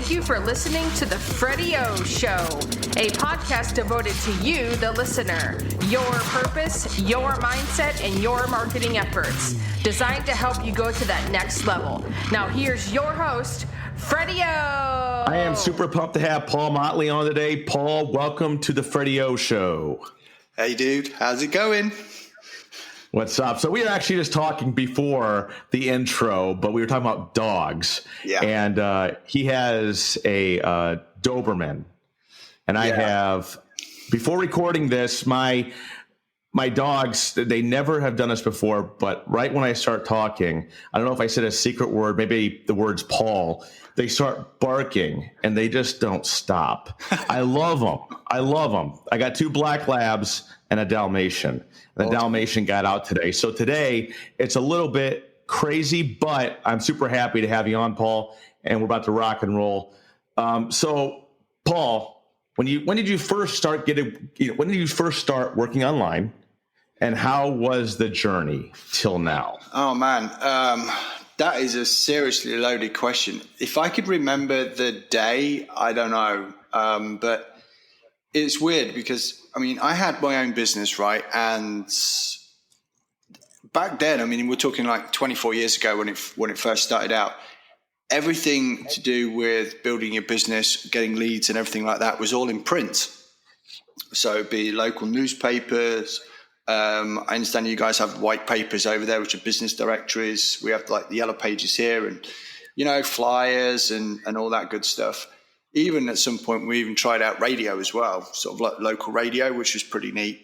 Thank you for listening to the Freddie O Show, a podcast devoted to you, the listener, your purpose, your mindset, and your marketing efforts, designed to help you go to that next level. Now, here's your host, Freddie O. I am super pumped to have Paul Mottley on today. Paul, welcome to the Freddie O Show. Hey, dude. How's it going? What's up? So we were actually just talking before the intro, but we were talking about dogs. Yeah. And he has a Doberman. And I have, before recording this, my dogs, they never have done this before, but right when I start talking, I don't know if I said a secret word, maybe the word's Paul, they start barking and they just don't stop. I love them. I got 2 black labs and a Dalmatian. The Dalmatian got out today. So today it's a little bit crazy, but I'm super happy to have you on, Paul, and we're about to rock and roll. So Paul, when did you first start working online, and how was the journey till now? Oh man, that is a seriously loaded question. If I could remember the day, I don't know. But it's weird because, I mean, I had my own business, right? And back then, I mean, we're talking like 24 years ago when it first started out, everything to do with building your business, getting leads and everything like that was all in print. So it'd be local newspapers. I understand you guys have white papers over there, which are business directories. We have like the yellow pages here and, flyers and all that good stuff. Even at some point, we even tried out radio as well, sort of like local radio, which was pretty neat.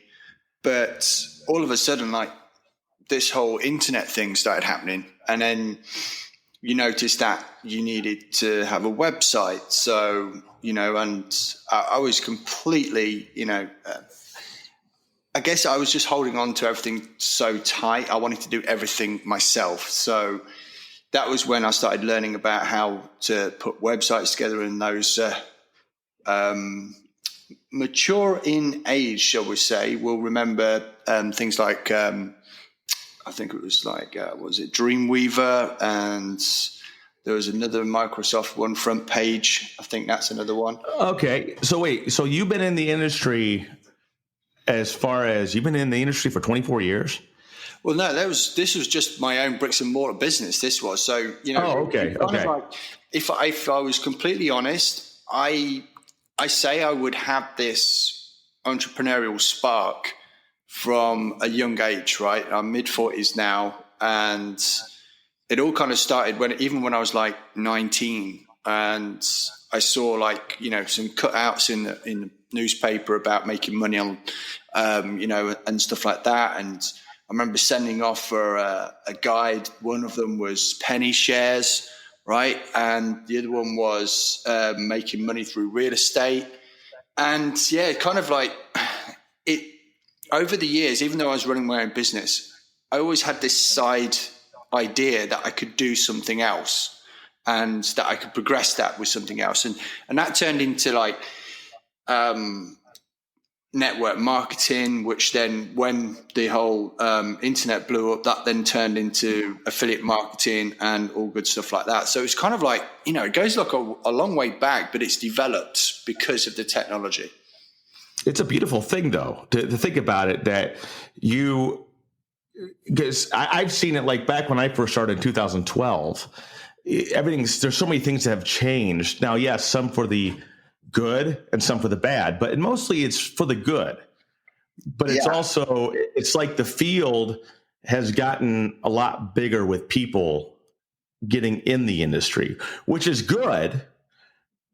But all of a sudden, like this whole internet thing started happening. And then you noticed that you needed to have a website. So, and I was completely, I guess I was just holding on to everything so tight. I wanted to do everything myself. So that was when I started learning about how to put websites together, and those mature in age, shall we say, will remember things like, I think it was like, was it Dreamweaver? And there was another Microsoft one, Front Page. I think that's another one. Okay. So wait, so you've been in the industry for 24 years? Well, no, this was just my own bricks and mortar business. This was so okay. Like, if I was completely honest, I say I would have this entrepreneurial spark from a young age. Right, I'm mid-40s now, and it all kind of started when I was like 19, and I saw like some cutouts in the newspaper about making money on and stuff like that. And I remember sending off for a guide. One of them was penny shares, right? And the other one was making money through real estate. And kind of like it over the years, even though I was running my own business, I always had this side idea that I could do something else and that I could progress that with something else. And that turned into like network marketing, which then when the whole internet blew up, that then turned into affiliate marketing and all good stuff like that. So it's kind of like, it goes like a long way back, but it's developed because of the technology. It's a beautiful thing though, to think about it, that because I've seen it like back when I first started in 2012, there's so many things that have changed. Now, yes, some for the good and some for the bad, but mostly it's for the good. But it's also, it's like the field has gotten a lot bigger with people getting in the industry, which is good.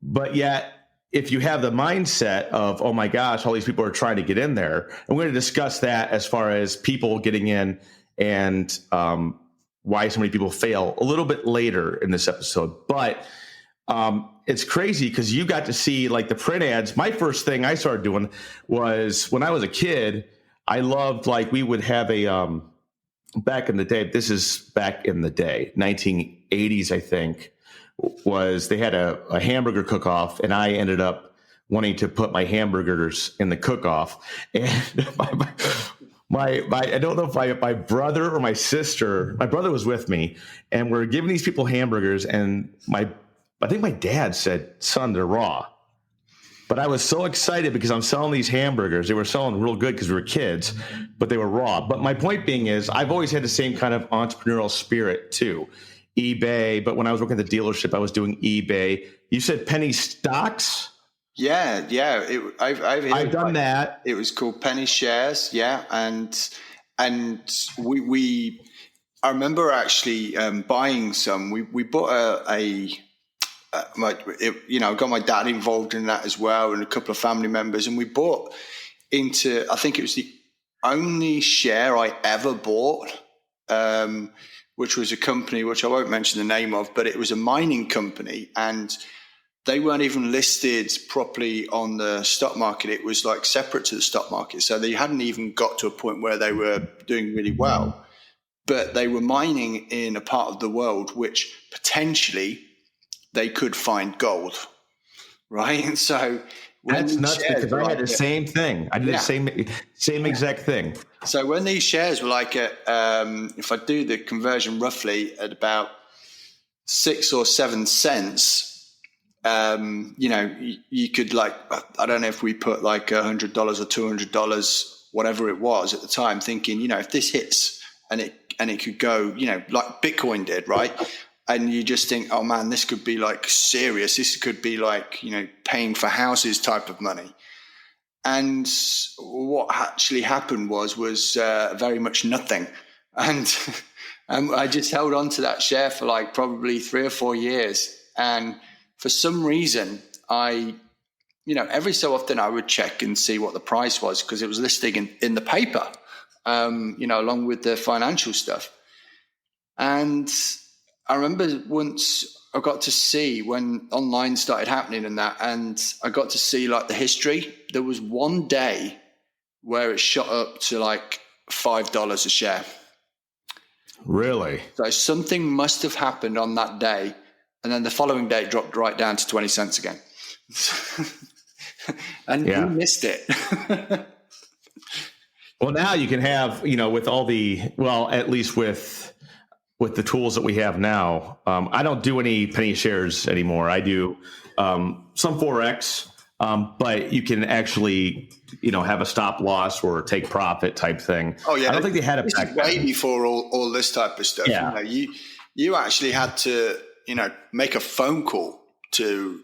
But yet, if you have the mindset of, oh my gosh, all these people are trying to get in there, and we're going to discuss that as far as people getting in and why so many people fail a little bit later in this episode. But it's crazy because you got to see like the print ads. My first thing I started doing was when I was a kid, I loved, like, we would have a, back in the day, this is back in the day, 1980s, I think, was they had a hamburger cook-off, and I ended up wanting to put my hamburgers in the cook-off. And I don't know if my brother or my sister, my brother was with me, and we're giving these people hamburgers, and my I think my dad said, son, they're raw. But I was so excited because I'm selling these hamburgers. They were selling real good because we were kids, but they were raw. But my point being is I've always had the same kind of entrepreneurial spirit too. eBay, but when I was working at the dealership, I was doing eBay. You said penny stocks? Yeah. I've done that. It was called penny shares. Yeah. And we I remember actually buying some. We bought got my dad involved in that as well, and a couple of family members, and we bought into, I think it was the only share I ever bought, which was a company which I won't mention the name of, but it was a mining company, and they weren't even listed properly on the stock market. It was like separate to the stock market, so they hadn't even got to a point where they were doing really well, but they were mining in a part of the world which potentially they could find gold, right? And so that's nuts, because I had the same thing. I did the same exact thing. So when these shares were like at, if I do the conversion roughly at about 6 or 7 cents, you could, like, I don't know if we put like $100 or $200, whatever it was at the time, thinking, if this hits and it could go, like Bitcoin did, right? And you just think, oh man, this could be like serious. This could be like, paying for houses type of money. And what actually happened was very much nothing. And I just held on to that share for like probably 3 or 4 years. And for some reason, every so often I would check and see what the price was, because it was listing in the paper, along with the financial stuff. And I remember once I got to see, when online started happening and I got to see like the history. There was one day where it shot up to like $5 a share. Really? So something must have happened on that day. And then the following day it dropped right down to 20 cents again. And we missed it. Well, now you can have, with all at least with the tools that we have now, I don't do any penny shares anymore. I do some Forex, but you can actually, have a stop loss or take profit type thing. Oh yeah, I don't think they had it back way before all this type of stuff. Yeah. You actually had to, make a phone call to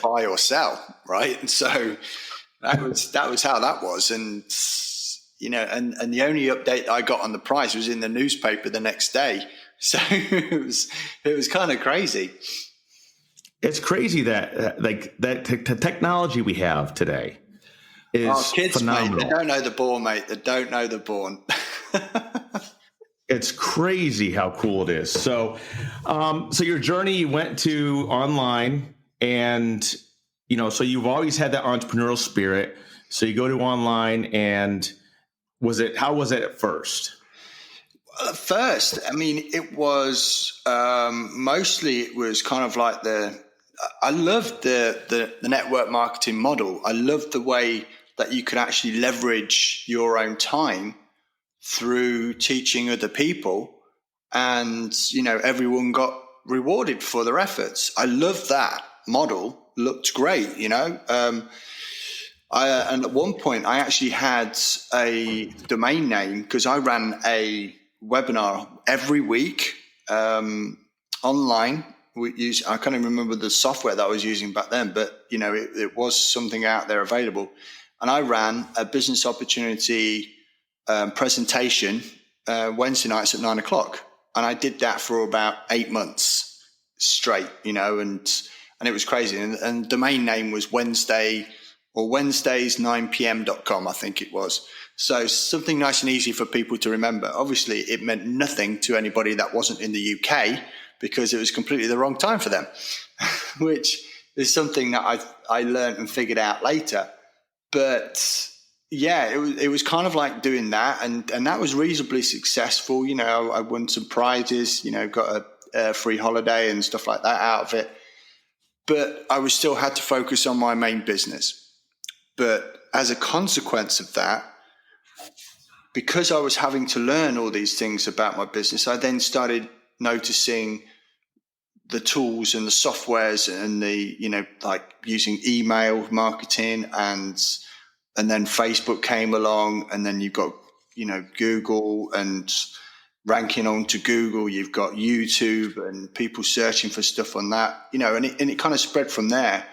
buy or sell, right? And so that was how that was, and. And the only update I got on the price was in the newspaper the next day. So it was kind of crazy. It's crazy that the technology we have today is kids, phenomenal. Mate, they don't know the born, mate. They don't know the born. It's crazy how cool it is. So, so your journey, you went to online, and so you've always had that entrepreneurial spirit. So you go to online, and how was it at first? Well, at first, it was mostly, it was kind of like I loved the network marketing model. I loved the way that you could actually leverage your own time through teaching other people, and everyone got rewarded for their efforts. I loved that model. Looked great, and at one point, I actually had a domain name, because I ran a webinar every week online. I can't even remember the software that I was using back then, but it was something out there available. And I ran a business opportunity presentation Wednesday nights at 9:00, and I did that for about 8 months straight. And it was crazy. And domain name was Wednesdays9pm.com, I think it was. So something nice and easy for people to remember. Obviously, it meant nothing to anybody that wasn't in the UK, because it was completely the wrong time for them, which is something that I learned and figured out later. But yeah, it was kind of like doing that, and that was reasonably successful. I won some prizes, got a free holiday and stuff like that out of it. But I still had to focus on my main business. But as a consequence of that, because I was having to learn all these things about my business, I then started noticing the tools and the softwares and the, like using email marketing and then Facebook came along, and then you've got, Google and ranking onto Google, you've got YouTube and people searching for stuff on that, and it kind of spread from there.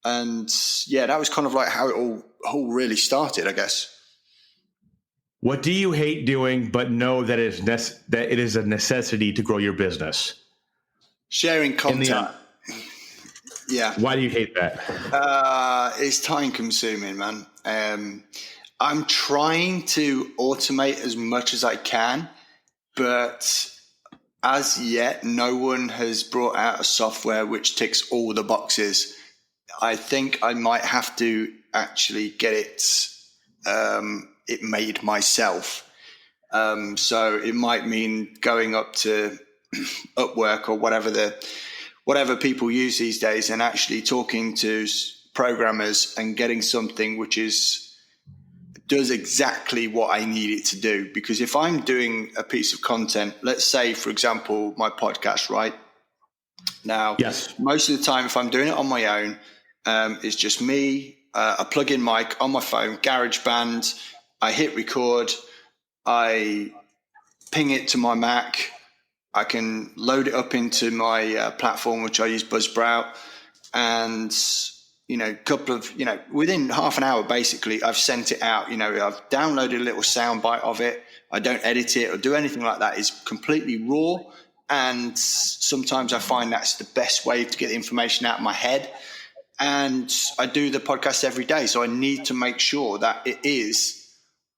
And yeah, that was kind of like how it all really started, I guess. What do you hate doing, but know that it is a necessity to grow your business? Sharing content. Yeah. Why do you hate that? It's time consuming, man. I'm trying to automate as much as I can, but as yet, no one has brought out a software which ticks all the boxes. I think I might have to actually get it made myself. So it might mean going up to Upwork or whatever people use these days, and actually talking to programmers and getting something which does exactly what I need it to do. Because if I'm doing a piece of content, let's say, for example, my podcast, right? Now, yes, most of the time, if I'm doing it on my own, it's just me, a plug-in mic on my phone, GarageBand. I hit record, I ping it to my Mac, I can load it up into my platform, which I use Buzzsprout, and within half an hour, basically, I've sent it out. I've downloaded a little soundbite of it. I don't edit it or do anything like that. It's completely raw, and sometimes I find that's the best way to get the information out of my head. And I do the podcast every day, so I need to make sure that it is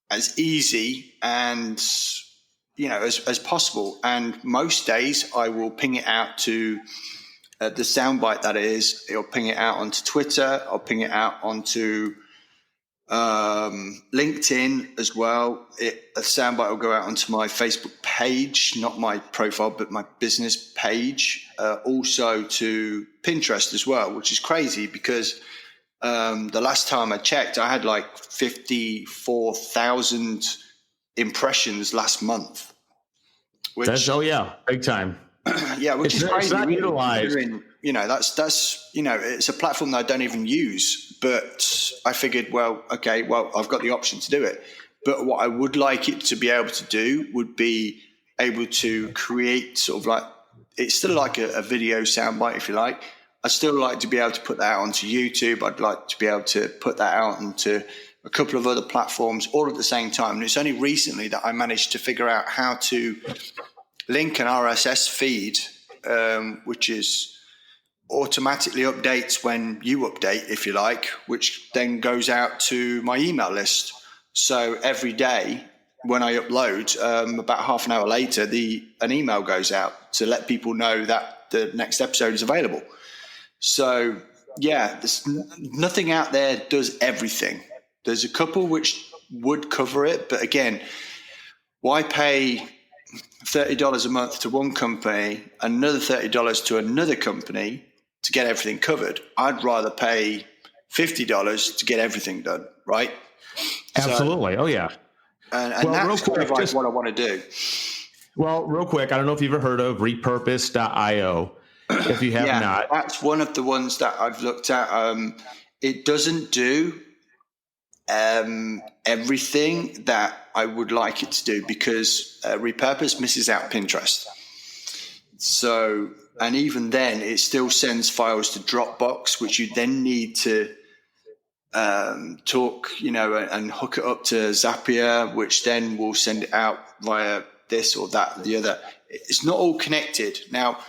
as easy and as possible. And most days I will ping it out to the soundbite that is. I'll ping it out onto Twitter. I'll ping it out onto LinkedIn as well. A soundbite will go out onto my Facebook page, not my profile, but my business page. Also to Pinterest as well, which is crazy because the last time I checked, I had like 54,000 impressions last month. Which, big time. Yeah, which is crazy. It's not utilized. That's it's a platform that I don't even use. But I figured, I've got the option to do it. But what I would like it to be able to do would be able to create sort of like, it's still like a video soundbite, if you like. I'd still like to be able to put that out onto YouTube. I'd like to be able to put that out onto a couple of other platforms all at the same time. And it's only recently that I managed to figure out how to link an RSS feed, which is automatically updates when you update, if you like, which then goes out to my email list. So every day when I upload, about half an hour later, an email goes out to let people know that the next episode is available. So yeah, there's nothing out there does everything. There's a couple which would cover it, but again, why pay $30 a month to one company, another $30 to another company to get everything covered? I'd rather pay $50 to get everything done, right? Absolutely. So, oh yeah. And that's kind of like what I want to do. Well, real quick, I don't know if you've ever heard of repurpose.io. If you have not. That's one of the ones that I've looked at. It doesn't do everything that I would like it to do because Repurpose misses out Pinterest. So, and even then, it still sends files to Dropbox, which you then need to talk, and hook it up to Zapier, which then will send it out via this or that, the other. It's not all connected. Now,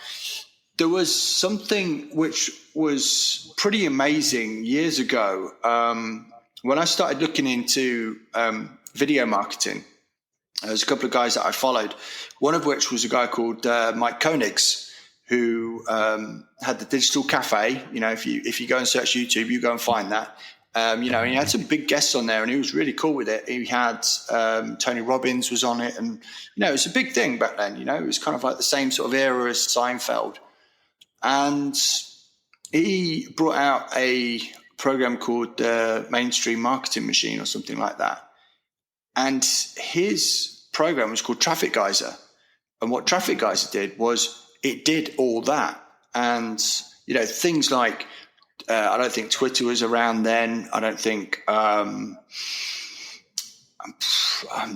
there was something which was pretty amazing years ago. When I started looking into video marketing, there's a couple of guys that I followed, one of which was a guy called Mike Koenigs, who had the Digital Cafe. If you go and search YouTube, you go and find that. And he had some big guests on there, and he was really cool with it. He had Tony Robbins was on it, and it was a big thing back then. It was kind of like the same sort of era as Seinfeld. And he brought out a program called Mainstream Marketing Machine or something like that. And his program was called Traffic Geyser. And what Traffic Geyser did was it did all that. And, things like, I don't think Twitter was around then. I don't think, I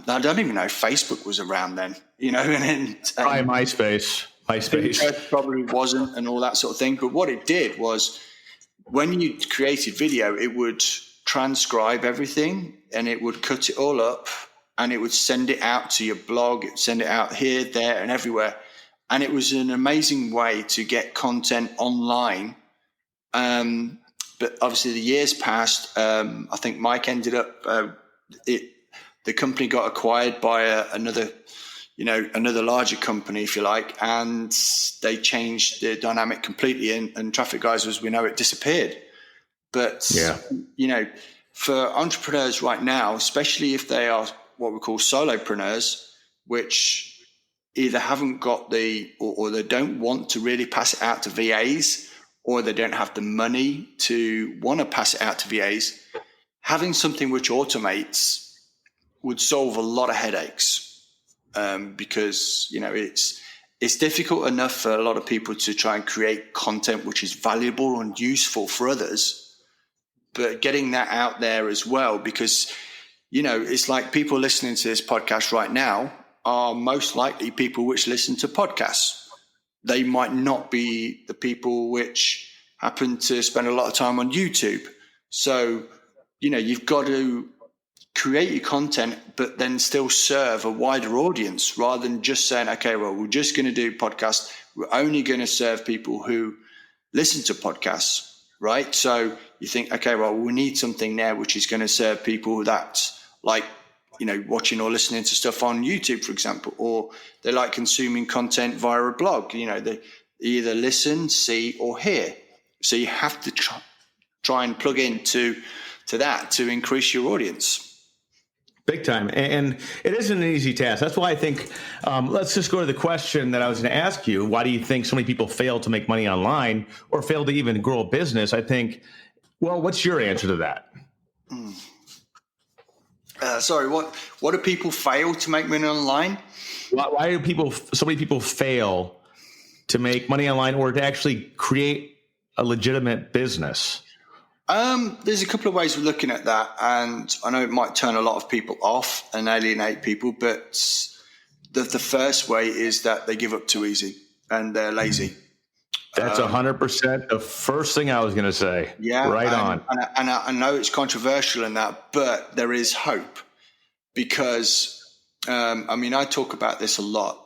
don't even know if Facebook was around then, and Probably MySpace. Pinterest probably wasn't, and all that sort of thing. But what it did was, when you created video, it would transcribe everything and it would cut it all up and it would send it out to your blog. It would send it out here, there, and everywhere. And it was an amazing way to get content online. But obviously the years passed. I think Mike ended up, the company got acquired by another larger company, if you like, and they changed the dynamic completely. And Traffic Guys, as we know it, disappeared. But, for entrepreneurs right now, especially if they are what we call solopreneurs, which either haven't got or they don't want to really pass it out to VAs, or they don't have the money to want to pass it out to VAs, having something which automates would solve a lot of headaches. Because it's difficult enough for a lot of people to try and create content which is valuable and useful for others, but getting that out there as well, because it's like people listening to this podcast right now are most likely people which listen to podcasts. They might not be the people which happen to spend a lot of time on YouTube. So you've got to create your content, but then still serve a wider audience, rather than just saying, okay, well, we're just going to do podcasts. We're only going to serve people who listen to podcasts, right? So you think, okay, well, we need something there which is going to serve people that like, watching or listening to stuff on YouTube, for example, or they like consuming content via a blog. They either listen, see, or hear. So you have to try and plug into that to increase your audience. Big time. And it isn't an easy task. That's why I think, let's just go to the question that I was going to ask you. Why do you think so many people fail to make money online or fail to even grow a business? I think, well, what's your answer to that? Sorry, what do people fail to make money online? Why do so many people fail to make money online or to actually create a legitimate business? There's a couple of ways of looking at that, and I know it might turn a lot of people off and alienate people, but the first way is that they give up too easy and they're lazy. That's 100% the first thing I was going to say. Yeah, right on. And I know it's controversial in that, but there is hope, because I talk about this a lot,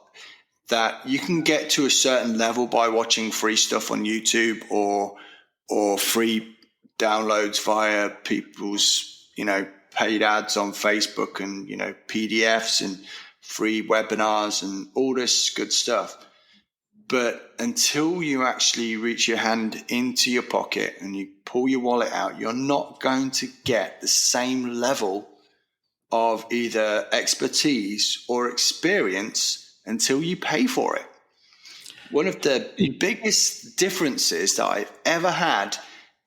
that you can get to a certain level by watching free stuff on YouTube or free downloads via people's, paid ads on Facebook and, PDFs and free webinars and all this good stuff. But until you actually reach your hand into your pocket and you pull your wallet out, you're not going to get the same level of either expertise or experience until you pay for it. One of the biggest differences that I've ever had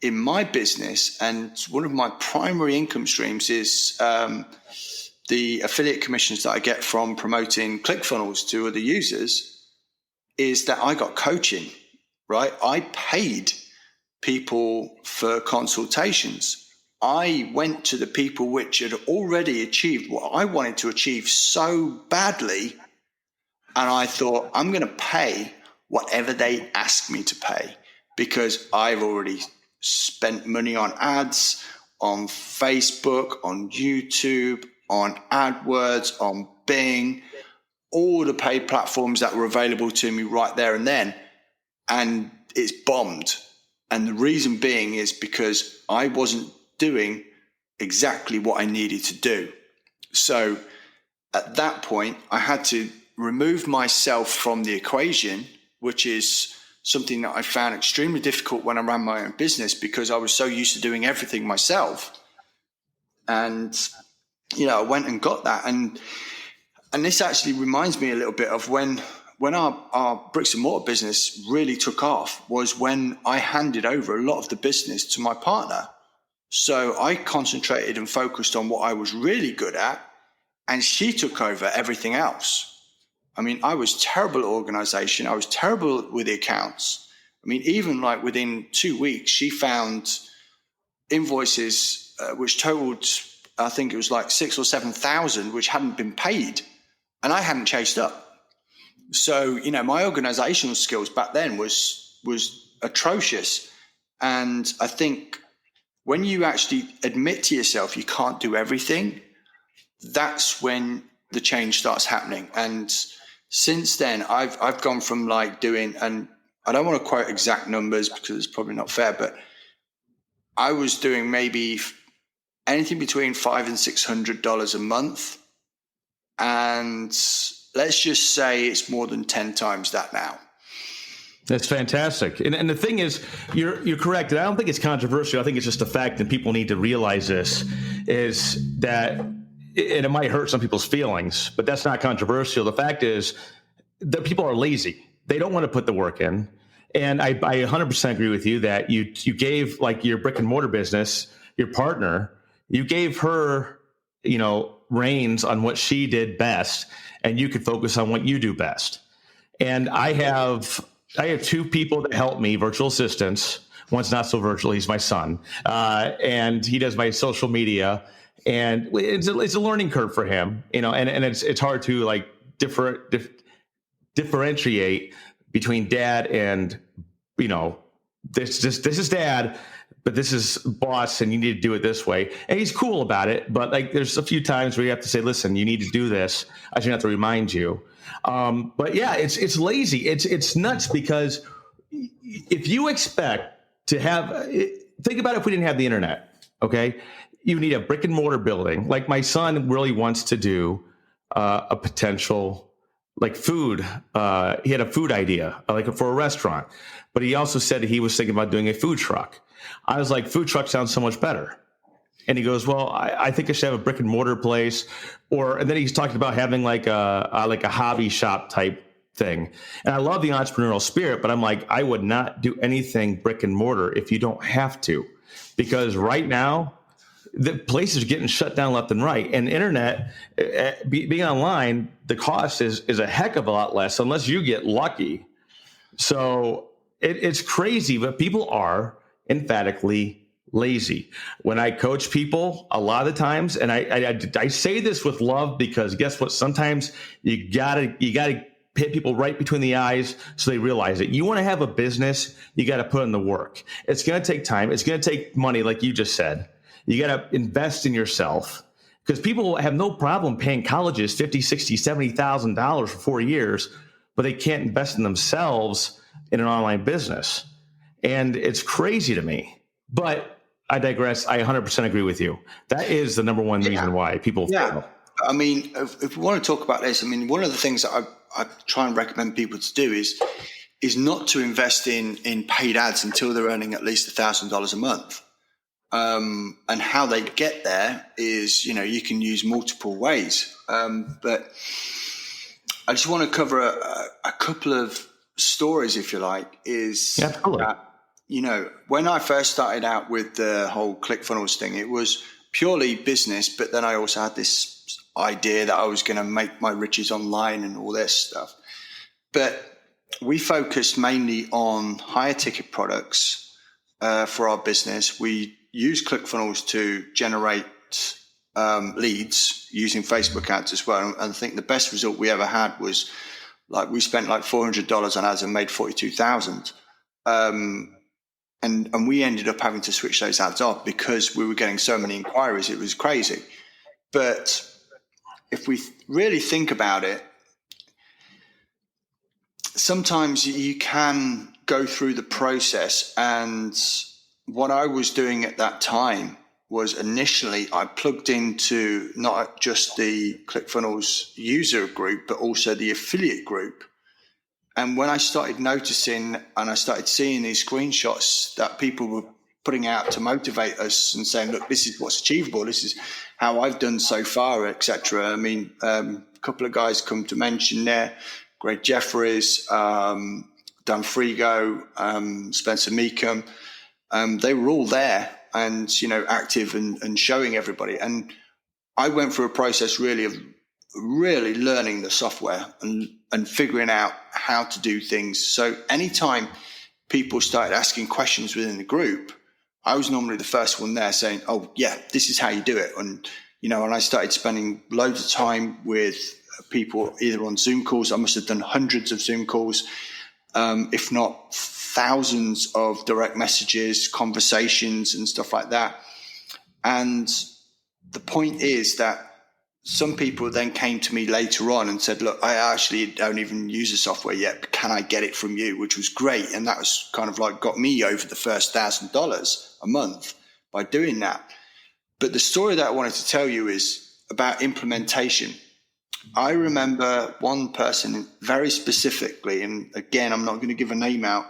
in my business, and one of my primary income streams, is the affiliate commissions that I get from promoting Clickfunnels to other users, is that I got coaching, right? I paid people for consultations. I went to the people which had already achieved what I wanted to achieve so badly, and I thought, I'm going to pay whatever they ask me to pay, because I've already spent money on ads, on Facebook, on YouTube, on AdWords, on Bing, all the paid platforms that were available to me right there and then, and it's bombed. And the reason being is because I wasn't doing exactly what I needed to do. So at that point, I had to remove myself from the equation, which is something that I found extremely difficult when I ran my own business, because I was so used to doing everything myself. And, I went and got that. And this actually reminds me a little bit of when our bricks and mortar business really took off, was when I handed over a lot of the business to my partner. So I concentrated and focused on what I was really good at, and she took over everything else. I was terrible at organization. I was terrible with the accounts. I mean, even like within 2 weeks, she found invoices which totaled, I think it was like 6,000 or 7,000, which hadn't been paid, and I hadn't chased up. So, you know, my organizational skills back then was atrocious. And I think when you actually admit to yourself you can't do everything, that's when the change starts happening. And since then, I've gone from like doing, and I don't want to quote exact numbers because it's probably not fair, but I was doing maybe anything between $500 and $600 a month. And let's just say it's more than 10 times that now. That's fantastic. And the thing is, you're correct. And I don't think it's controversial. I think it's just a fact, and people need to realize this, is that, and it might hurt some people's feelings, but that's not controversial. The fact is that people are lazy. They don't want to put the work in. And I 100% agree with you that you gave, like, your brick and mortar business, your partner, you gave her, you know, reins on what she did best, and you could focus on what you do best. And I have 2 people that help me, virtual assistants. One's not so virtual. He's my son. And he does my social media, and it's a learning curve for him, you know, and it's hard to like differentiate between dad and, you know, this is dad, but this is boss, and you need to do it this way. And he's cool about it. But like, there's a few times where you have to say, listen, you need to do this. I shouldn't have to remind you. But yeah, it's lazy. It's nuts, because if you expect to have, think about if we didn't have the internet, okay? You need a brick and mortar building. Like, my son really wants to do a potential, like, food. He had a food idea, like, for a restaurant, but he also said he was thinking about doing a food truck. I was like, food truck sounds so much better. And he goes, well, I think I should have a brick and mortar place. And then he's talking about having like a hobby shop type thing. And I love the entrepreneurial spirit, but I'm like, I would not do anything brick and mortar if you don't have to, because right now the places are getting shut down left and right. And internet, being online, the cost is a heck of a lot less unless you get lucky. So it's crazy, but people are emphatically lazy. When I coach people, a lot of the times, and I say this with love, because guess what? Sometimes you gotta hit people right between the eyes so they realize it. You want to have a business, you got to put in the work. It's going to take time. It's going to take money, like you just said. You got to invest in yourself, because people have no problem paying colleges $50,000, $60,000, $70,000 for 4 years, but they can't invest in themselves in an online business. And it's crazy to me. But I digress. I 100% agree with you. That is the number one reason why people fail. I mean, if we want to talk about this, I mean, one of the things that I try and recommend people to do is not to invest in paid ads until they're earning at least $1,000 a month. And how they get there is, you know, you can use multiple ways. But I just want to cover a couple of stories, if you like, that, you know, when I first started out with the whole Clickfunnels thing, it was purely business. But then I also had this idea that I was going to make my riches online and all this stuff. But we focused mainly on higher ticket products for our business. We use Clickfunnels to generate leads using Facebook ads as well. And I think the best result we ever had was, like, we spent like $400 on ads and made 42,000. And we ended up having to switch those ads off because we were getting so many inquiries. It was crazy. But if we really think about it, sometimes you can go through the process. And what I was doing at that time was, initially I plugged into not just the Clickfunnels user group, but also the affiliate group. And when I started noticing and I started seeing these screenshots that people were putting out to motivate us and saying, look, this is what's achievable, this is how I've done so far, etc. I mean, a couple of guys come to mention there, Greg Jeffries, Dan Frigo, Spencer Meekum. They were all there and, you know, active and showing everybody. And I went through a process really of learning the software and figuring out how to do things. So anytime people started asking questions within the group, I was normally the first one there saying, oh yeah, this is how you do it. And, and I started spending loads of time with people either on Zoom calls. I must have done hundreds of Zoom calls, if not thousands of direct messages, conversations and stuff like that. And the point is that some people then came to me later on and said, look, I actually don't even use the software yet, but can I get it from you? Which was great. And that was kind of like got me over the first $1,000 a month by doing that. But the story that I wanted to tell you is about implementation. I remember one person very specifically, and again, I'm not going to give a name out.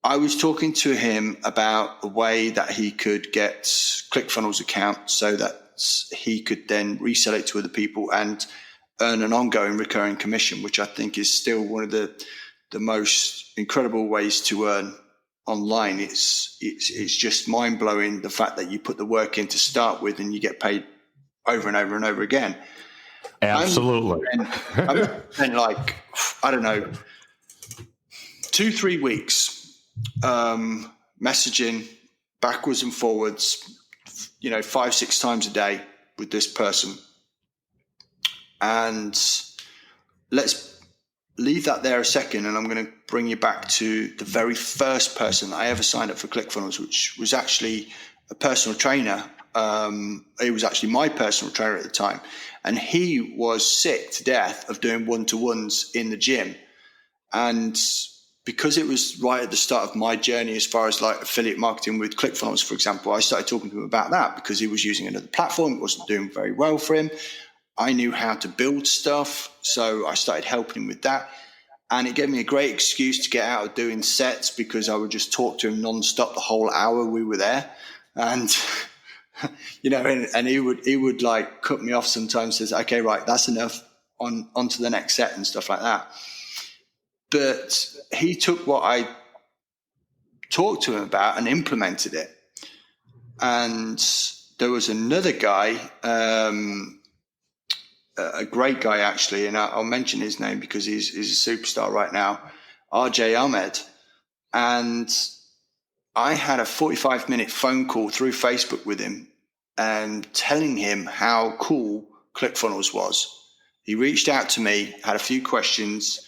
I was talking to him about a way that he could get Clickfunnels account so that he could then resell it to other people and earn an ongoing recurring commission, which I think is still one of the most incredible ways to earn online. It's just mind blowing, the fact that you put the work in to start with and you get paid over and over and over again. Absolutely. And like, I don't know, 2-3 weeks messaging backwards and forwards, 5-6 times a day with this person. And let's leave that there a second, and I'm going to bring you back to the very first person I ever signed up for ClickFunnels, which was actually a personal trainer. He was actually my personal trainer at the time, and he was sick to death of doing one-to-ones in the gym. And because it was right at the start of my journey as far as like affiliate marketing with ClickFunnels, for example, I started talking to him about that because he was using another platform. It wasn't doing very well for him. I knew how to build stuff, so I started helping him with that. And it gave me a great excuse to get out of doing sets, because I would just talk to him nonstop the whole hour we were there. And, and he would like cut me off sometimes, says, okay, right, that's enough, on to the next set and stuff like that. But he took what I talked to him about and implemented it. And there was another guy, a great guy actually, and I'll mention his name because he's a superstar right now, RJ Ahmed. And I had a 45-minute phone call through Facebook with him and telling him how cool ClickFunnels was. He reached out to me, had a few questions.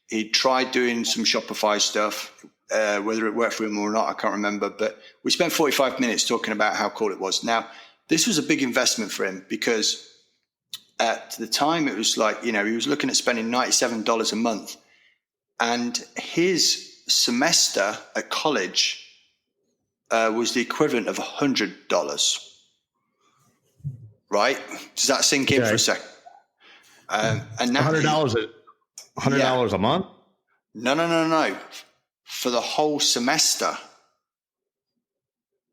He tried doing some Shopify stuff, whether it worked for him or not, I can't remember. But we spent 45 minutes talking about how cool it was. Now, this was a big investment for him because at the time it was like, he was looking at spending $97 a month. And his semester at college was the equivalent of $100. Right? Does that sink in for a second? And now $100 a month? No. For the whole semester,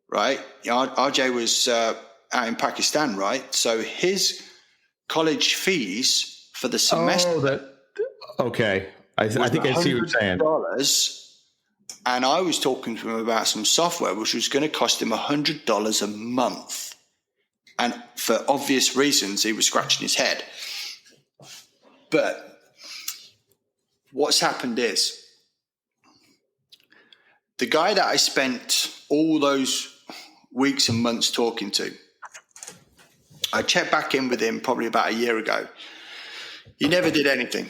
right? RJ was out in Pakistan, right? So his college fees for the semester. Okay. I think I see what you're saying. And I was talking to him about some software which was going to cost him $100 a month. And for obvious reasons, he was scratching his head. But what's happened is the guy that I spent all those weeks and months talking to, I checked back in with him probably about a year ago. He never did anything.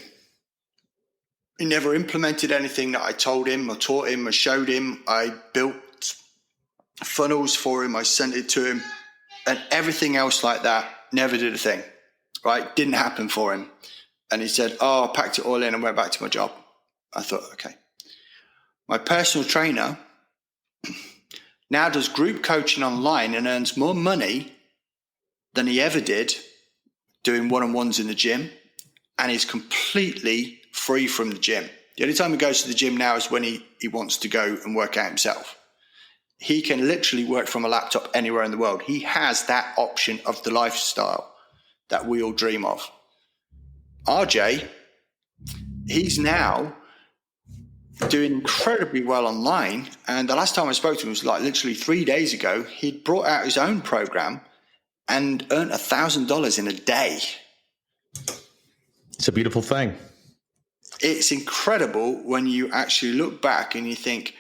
He never implemented anything that I told him or taught him or showed him. I built funnels for him. I sent it to him, and everything else like that, never did a thing, right? Didn't happen for him. And he said, I packed it all in and went back to my job. I thought, okay. My personal trainer now does group coaching online and earns more money than he ever did doing one-on-ones in the gym, and he's completely free from the gym. The only time he goes to the gym now is when he wants to go and work out himself. He can literally work from a laptop anywhere in the world. He has that option of the lifestyle that we all dream of. RJ, he's now doing incredibly well online. And the last time I spoke to him was like literally 3 days ago. He'd brought out his own program and earned $1,000 in a day. It's a beautiful thing. It's incredible when you actually look back and you think,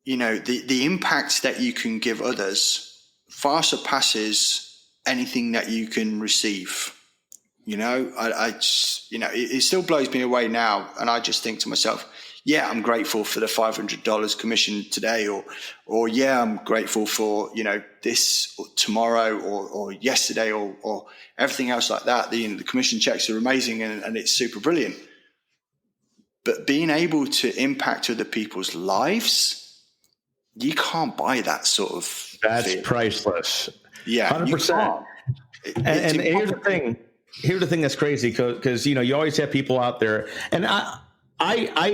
the impact that you can give others far surpasses anything that you can receive. I just, it still blows me away now. And I just think to myself, yeah, I'm grateful for the $500 commission today, or yeah, I'm grateful for, this or tomorrow or yesterday or everything else like that. The commission checks are amazing and it's super brilliant. But being able to impact other people's lives, you can't buy that sort of That's feeling. Priceless. Yeah, 100%. And here's the thing. Here's the thing that's crazy, because you always have people out there, and I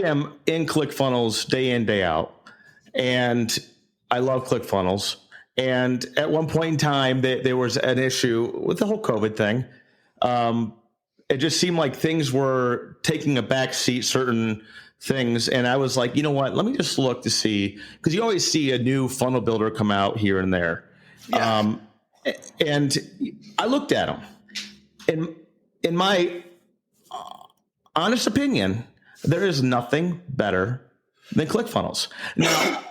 am in ClickFunnels day in, day out, and I love ClickFunnels. And at one point in time, there was an issue with the whole COVID thing. It just seemed like things were taking a back seat, certain things. And I was like, you know what? Let me just look to see, because you always see a new funnel builder come out here and there. Yeah. And I looked at them. In my honest opinion, there is nothing better than ClickFunnels. Now,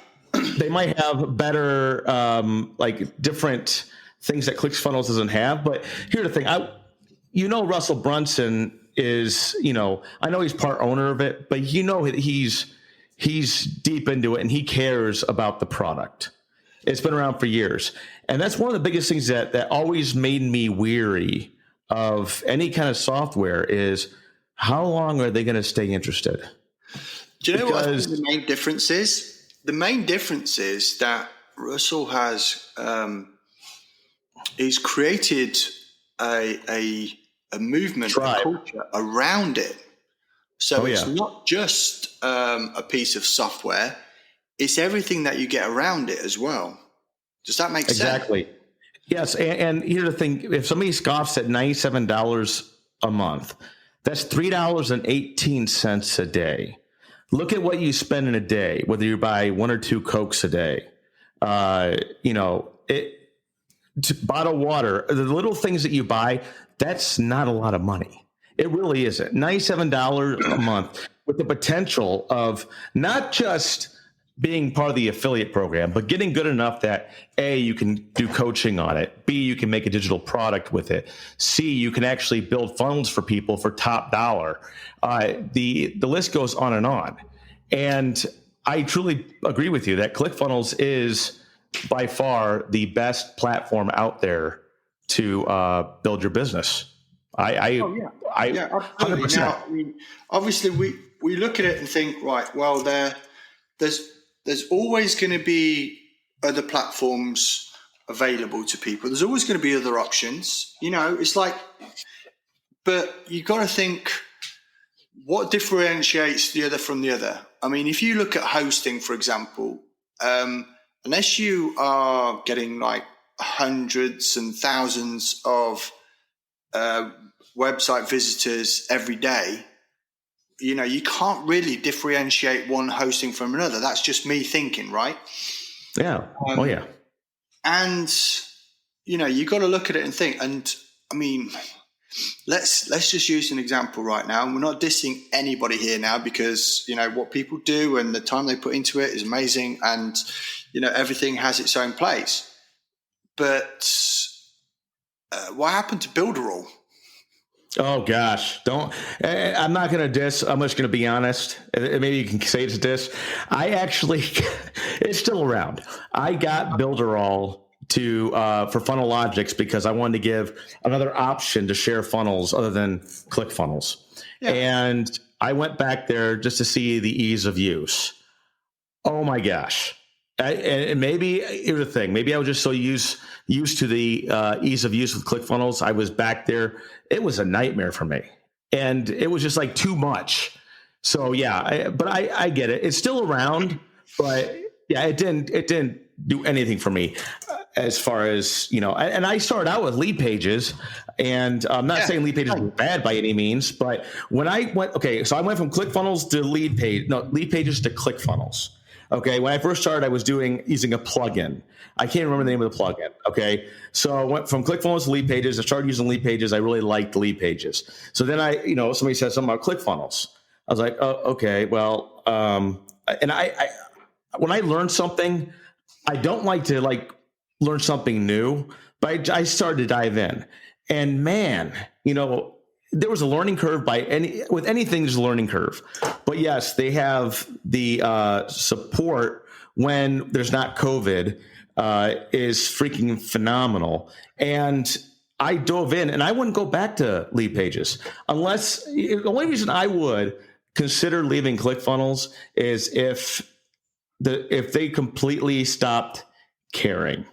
they might have better, different things that ClickFunnels doesn't have. But here's the thing. Russell Brunson is, I know he's part owner of it, but he's deep into it and he cares about the product. It's been around for years. And that's one of the biggest things that always made me weary of any kind of software is, how long are they going to stay interested? Do you know what I think the main difference is? The main difference is that Russell has he's created a movement, a culture around it. So it's not just a piece of software; it's everything that you get around it as well. Does that make sense? Exactly. Yes, and here's the thing: if somebody scoffs at $97 a month, that's $3.18 a day. Look at what you spend in a day, whether you buy 1 or 2 Cokes a day. Bottled water, the little things that you buy, that's not a lot of money. It really isn't. $97 a month with the potential of not just being part of the affiliate program, but getting good enough that A, you can do coaching on it. B, you can make a digital product with it. C, you can actually build funnels for people for top dollar. The list goes on and on. And I truly agree with you that ClickFunnels is by far the best platform out there to build your business. Absolutely. 100%. Now, obviously, we look at it and think, right, well, there's always going to be other platforms available to people. There's always going to be other options. It's like, but you got to think, what differentiates the other from the other? I mean, if you look at hosting, for example, unless you are getting like hundreds and thousands of website visitors every day, you can't really differentiate one hosting from another. That's just me thinking, right? Yeah. And, you got to look at it and think. And I mean, let's just use an example right now. And we're not dissing anybody here now because, what people do and the time they put into it is amazing. And, everything has its own place. But what happened to Builderall? Oh gosh, I'm not going to diss. I'm just going to be honest. Maybe you can say it's a diss. It's still around. I got Builderall for Funnelogix because I wanted to give another option to share funnels other than ClickFunnels. Yeah. And I went back there just to see the ease of use. Oh my gosh. And maybe here's the thing. Maybe I was just so used to the ease of use with ClickFunnels. I was back there. It was a nightmare for me, and it was just like too much. So yeah, but I get it. It's still around, but yeah, it didn't do anything for me as far as And I started out with lead pages, and I'm not saying lead pages were bad by any means, but when I went so I went from ClickFunnels to lead pages to ClickFunnels. Okay, when I first started, I was using a plugin. I can't remember the name of the plugin. Okay, so I went from ClickFunnels to lead pages. I started using lead pages. I really liked lead pages. So then somebody said something about ClickFunnels. I was like, oh, okay, well, and when I learn something, I don't like to learn something new, but I started to dive in, and man, there was a learning curve with anything. There's a learning curve, but yes, they have the support when there's not COVID is freaking phenomenal. And I dove in, and I wouldn't go back to lead pages unless the only reason I would consider leaving ClickFunnels is if they completely stopped caring.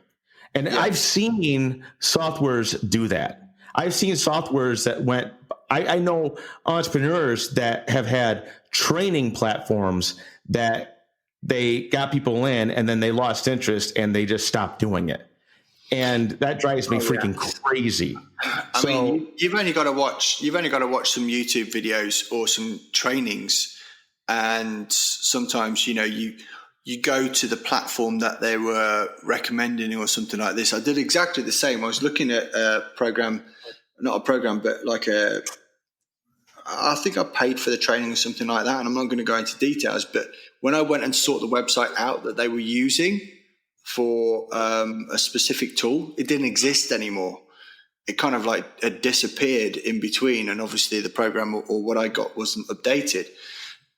And I've seen softwares do that. I've seen softwares that went, I know entrepreneurs that have had training platforms that they got people in and then they lost interest and they just stopped doing it. And that drives me freaking crazy. I mean, you've only got to watch some YouTube videos or some trainings, and sometimes you go to the platform that they were recommending or something like this. I did exactly the same. I was looking at a program, not a program, but I think I paid for the training or something like that, and I'm not going to go into details, but when I went and sought the website out that they were using for a specific tool, it didn't exist anymore. It kind of had disappeared in between, and obviously the program or what I got wasn't updated.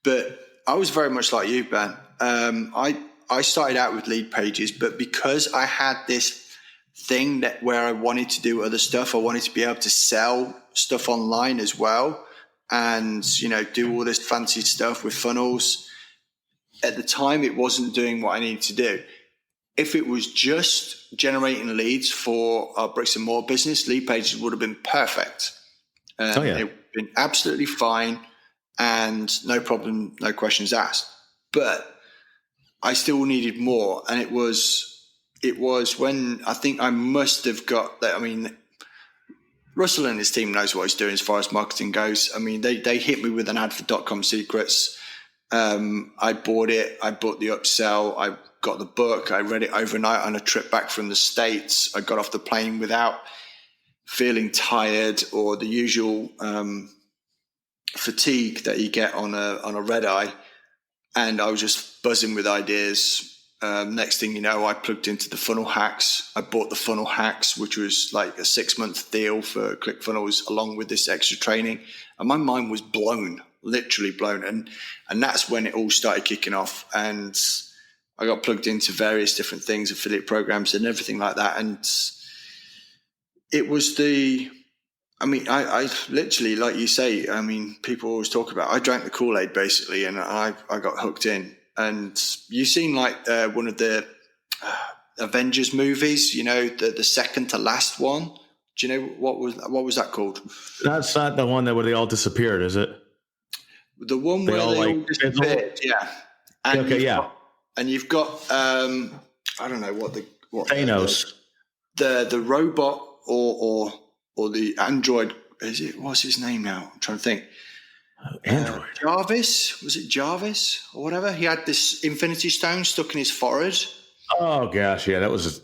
But I was very much like you, Ben. I started out with lead pages, but because I had this thing where I wanted to do other stuff, I wanted to be able to sell stuff online as well, and do all this fancy stuff with funnels. At the time, it wasn't doing what I needed to do. If it was just generating leads for our bricks and mortar business, lead pages would have been perfect. It would have been absolutely fine and no problem, no questions asked. But I still needed more. And it was when I think I must have got that. I mean, Russell and his team knows what he's doing as far as marketing goes. I mean, they hit me with an ad for .com secrets. I bought it. I bought the upsell. I got the book. I read it overnight on a trip back from the States. I got off the plane without feeling tired or the usual fatigue that you get on a red eye. And I was just buzzing with ideas. Next thing you know, I plugged into the funnel hacks. I bought the funnel hacks, which was like a 6-month deal for ClickFunnels along with this extra training. And my mind was blown, literally blown. And that's when it all started kicking off. And I got plugged into various different things, affiliate programs and everything like that. And it was I literally, like you say, I mean, people always talk about, I drank the Kool-Aid basically, and I got hooked in. And you've seen one of the Avengers movies, the second to last one. Do you know what was that called? That's not the one where they all disappeared, is it? The one where they all disappeared, yeah. And and you've got I don't know what Thanos, the robot or the android. Is it? What's his name now? I'm trying to think. Android. Jarvis, was it Jarvis or whatever? He had this Infinity Stone stuck in his forehead. Oh gosh, yeah, that was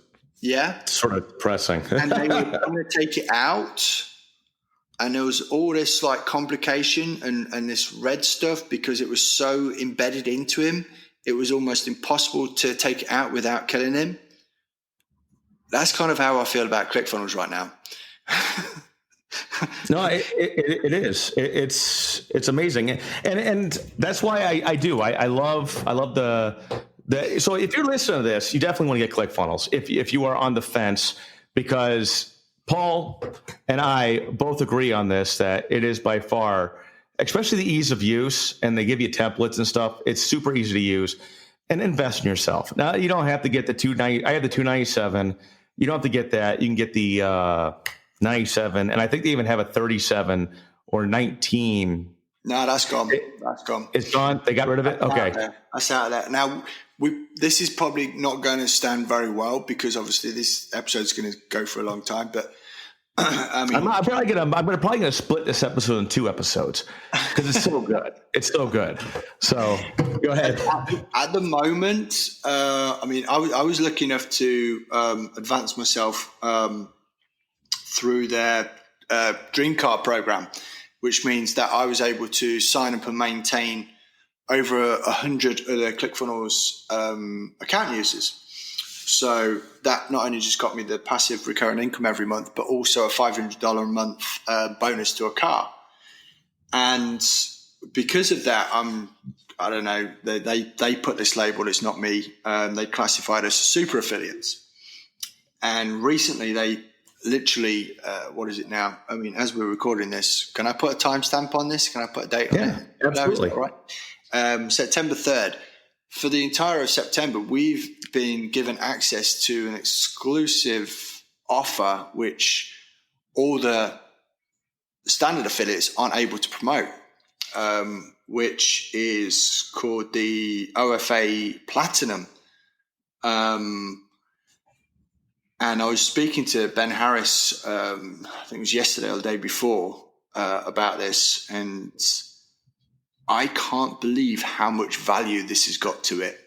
sort of depressing. And they were going to take it out, and there was all this complication and this red stuff because it was so embedded into him. It was almost impossible to take it out without killing him. That's kind of how I feel about ClickFunnels right now. No, it is. It's amazing, and that's why I do. I love the. So if you're listening to this, you definitely want to get ClickFunnels. If you are on the fence, because Paul and I both agree on this, that it is by far, especially the ease of use, and they give you templates and stuff. It's super easy to use, and invest in yourself. Now you don't have to get the 290. I have the 297. You don't have to get that. You can get the 97, and I think they even have a 37 or 19. No, that's gone. That's gone. It's gone. They got rid of it. Okay, that's out of there. Now this is probably not going to stand very well because obviously this episode is going to go for a long time. But I mean, I'm probably going to split this episode in 2 episodes because it's so good. It's so good. So go ahead. At the moment, I mean, I was lucky enough to advance myself through their Dream Card program, which means that I was able to sign up and maintain over 100 other ClickFunnels account users. So that not only just got me the passive recurring income every month, but also a $500 a month bonus to a car. And because of that, I don't know, they put this label, it's not me. They classified us as super affiliates. And recently they literally, what is it now? I mean, as we're recording this, can I put a timestamp on this? Can I put a date on it? Yeah, absolutely. All right. September 3rd. For the entire of September, we've been given access to an exclusive offer, which all the standard affiliates aren't able to promote, which is called the OFA Platinum. And I was speaking to Ben Harris, I think it was yesterday or the day before, about this, and I can't believe how much value this has got to it.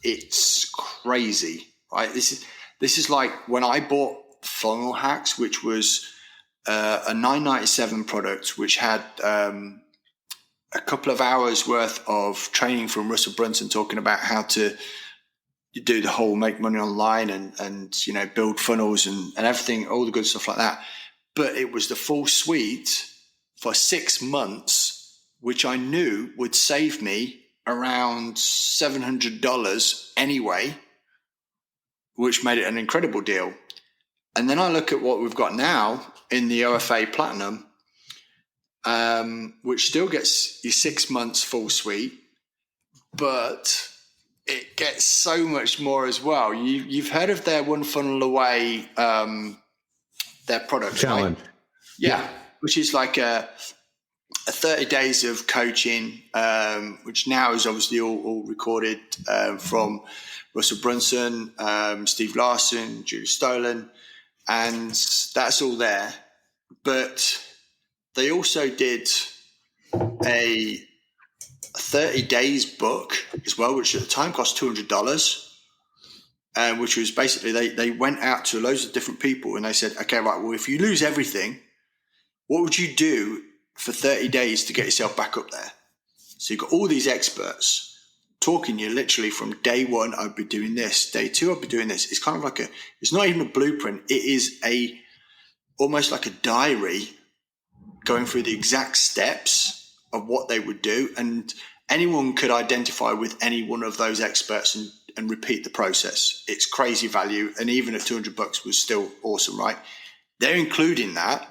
It's crazy, right? This is like when I bought Funnel Hacks, which was a $9.97 product, which had a couple of hours worth of training from Russell Brunson talking about how to do the whole make money online and you know, build funnels and everything, all the good stuff like that. But it was the full suite for 6 months, which I knew would save me around $700 anyway, which made it an incredible deal. And then I look at what we've got now in the OFA Platinum, which still gets you 6 months full suite, but it gets so much more as well. You've heard of their One Funnel Away, their product challenge, right? Yeah, which is like a 30 days of coaching, which now is obviously all recorded from Russell Brunson, Steve Larson, Julie Stolen, and that's all there. But they also did a 30 days book as well, which at the time cost $200, which was basically they went out to loads of different people and they said, okay, right, well, if you lose everything, what would you do for 30 days to get yourself back up there? So you've got all these experts talking you literally from day one, I'd be doing this, day two, I'd be doing this. It's kind of like it's not even a blueprint. It is almost like a diary going through the exact steps of what they would do. And anyone could identify with any one of those experts and repeat the process. It's crazy value. And even at $200 was still awesome, right? They're including that.